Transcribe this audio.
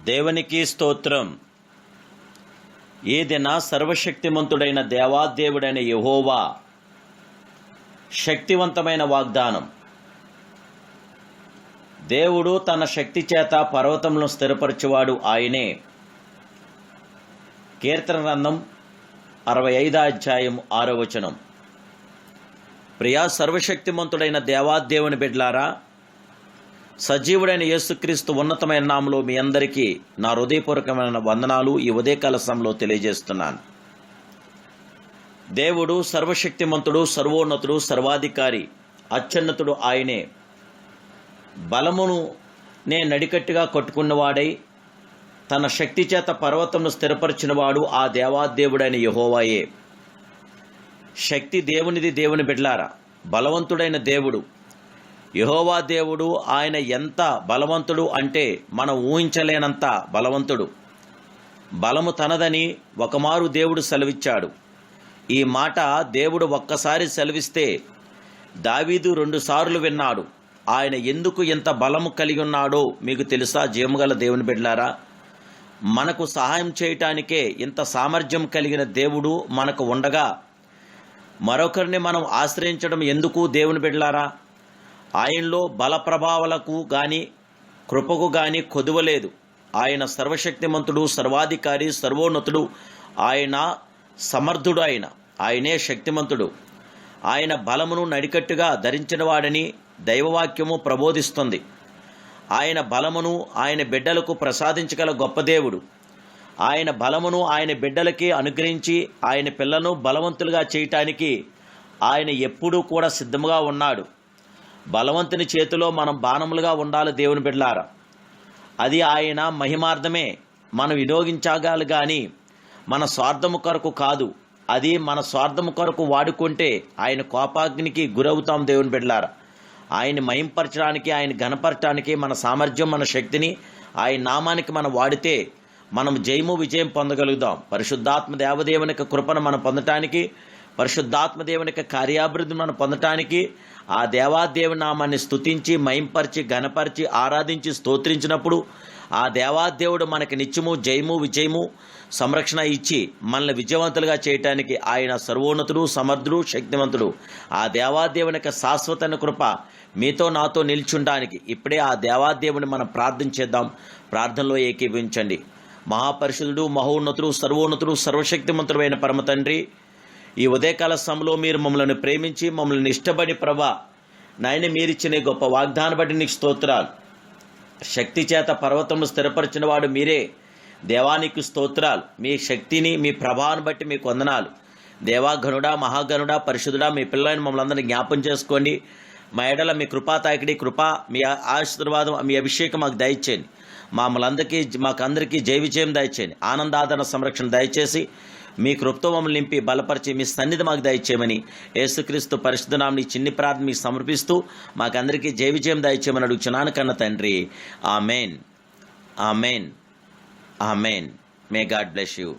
దేవునికి స్తోత్రం. ఈ దిన సర్వశక్తిమంతుడైన దేవాదేవుడైన యెహోవా శక్తివంతమైన వాగ్దానం. దేవుడు తన శక్తి చేత పర్వతములను స్థిరపరచువాడు ఆయనే. కీర్తన గ్రంథం 65 అధ్యాయం 6వ వచనం. ప్రియా సర్వశక్తిమంతుడైన దేవాదేవుని బిడ్డలారా, సజీవుడైన యేసుక్రీస్తు ఉన్నతమైన నామములో మీ అందరికీ నా హృదయపూర్వకమైన వందనాలు ఈ ఉదయకాల సమయంలో తెలియజేస్తున్నాను. దేవుడు సర్వశక్తిమంతుడు, సర్వోన్నతుడు, సర్వాధికారి, అత్యున్నతుడు ఆయనే. బలమును నడికట్టుగా కట్టుకున్నవాడై తన శక్తి చేత పర్వతమును స్థిరపరిచినవాడు ఆ దేవాదేవుడైన యెహోవాయే. శక్తి దేవునిది. దేవుని బిడ్డలారా, బలవంతుడైన దేవుడు యెహోవా దేవుడు. ఆయన ఎంత బలవంతుడు అంటే మనం ఊహించలేనంత బలవంతుడు. బలము తనదని ఒకమారు దేవుడు సెలవిచ్చాడు. ఈ మాట దేవుడు ఒక్కసారి సెలవిస్తే దావీదు 2 సార్లు విన్నాడు. ఆయన ఎందుకు ఎంత బలము కలిగి ఉన్నాడో మీకు తెలుసా? జీవముగల దేవుని బిడ్డలారా, మనకు సహాయం చేయటానికే ఇంత సామర్థ్యం కలిగిన దేవుడు మనకు ఉండగా మరొకరిని మనం ఆశ్రయించడం ఎందుకు? దేవుని బిడ్డలారా, ఆయనలో బల ప్రభావాలకు గాని కృపకు గాని కొదువలేదు. ఆయన సర్వశక్తిమంతుడు, సర్వాధికారి, సర్వోన్నతుడు. ఆయన సమర్థుడు. ఆయనే శక్తిమంతుడు. ఆయన బలమును నడికట్టుగా ధరించినవాడని దైవవాక్యము ప్రబోధిస్తుంది. ఆయన బలమును ఆయన బిడ్డలకు ప్రసాదించగల గొప్ప దేవుడు. ఆయన బలమును ఆయన బిడ్డలకి అనుగ్రహించి ఆయన పిల్లలను బలవంతులుగా చేయటానికి ఆయన ఎప్పుడూ కూడా సిద్ధముగా ఉన్నాడు. బలవంతుని చేతిలో మనం బాణములుగా ఉండాలి. దేవుని బిడ్డలారా, అది ఆయన మహిమార్థమే మనం వినియోగించగాలి కానీ మన స్వార్థము కొరకు కాదు. అది మన స్వార్థము కొరకు వాడుకుంటే ఆయన కోపాగ్నికి గురవుతాం. దేవుని బిడ్డలారా, ఆయన మహింపరచడానికి, ఆయన ఘనపరచడానికి మన సామర్థ్యం, మన శక్తిని ఆయన నామానికి మనం వాడితే మనం జయము విజయం పొందగలుగుతాం. పరిశుద్ధాత్మ దేవదేవుని యొక్క కృపను మనం పొందటానికి, పరిశుద్ధాత్మ దేవుని యొక్క కార్యాభివృద్ధిని మనం పొందటానికి ఆ దేవాదేవుని నామాన్ని స్తుతించి, మహింపరిచి, ఘనపరిచి, ఆరాధించి, స్తోత్రించినప్పుడు ఆ దేవాదేవుడు మనకి నిత్యము జయము విజయము సంరక్షణ ఇచ్చి మనల్ని విజయవంతులుగా చేయటానికి ఆయన సర్వోన్నతుడు, సమర్థుడు, శక్తివంతుడు. ఆ దేవాదేవుని యొక్క శాశ్వతమైన కృప మీతో నాతో నిల్చుండడానికి ఇప్పుడే ఆ దేవాదేవుని మనం ప్రార్థన చేద్దాం. ప్రార్థనలో ఏకీభవించండి. మహాపరిశుద్ధుడు, మహోన్నతుడు, సర్వోన్నతుడు, సర్వశక్తిమంతుడైన పరమ తండ్రి, ఈ ఉదయకాల సమయంలో మీరు మమ్మల్ని ప్రేమించి మమ్మల్ని ఇష్టపడి ప్రభా నాయన మీరిచ్చిన గొప్ప వాగ్దానం బట్టి నీకు స్తోత్రాలు. శక్తి చేత పర్వతమును స్థిరపరిచిన వాడు మీరే. దేవానికి స్తోత్రాలు. మీ శక్తిని, మీ ప్రభావాన్ని బట్టి మీకు వందనాలు. దేవాగణుడా, మహాగణుడా, పరిశుద్ధుడా, మీ పిల్లలని మమ్మల్ని అందరినీ జ్ఞాపం చేసుకోండి. మా ఎడల మీ కృపా తాకిడి, కృప, మీ ఆశీర్వాదం, మీ అభిషేకం మాకు దయచేయండి. మాకందరికీ జయ విజయం దయచేయండి. ఆనందాదరణ సంరక్షణ దయచేసి మీ కృపతో మమ్మల్ని నింపి బలపరిచి మీ సన్నిధి మాకు దయచేయమని యేసుక్రీస్తు పరిశుద్ధ నామమున ఈ చిన్ని ప్రార్థన మీకు సమర్పిస్తూ మాకందరికీ జయ విజయం దయచేయమని అడుగుచున్నాను కన్న తండ్రి. Amen, amen, amen. May God bless you.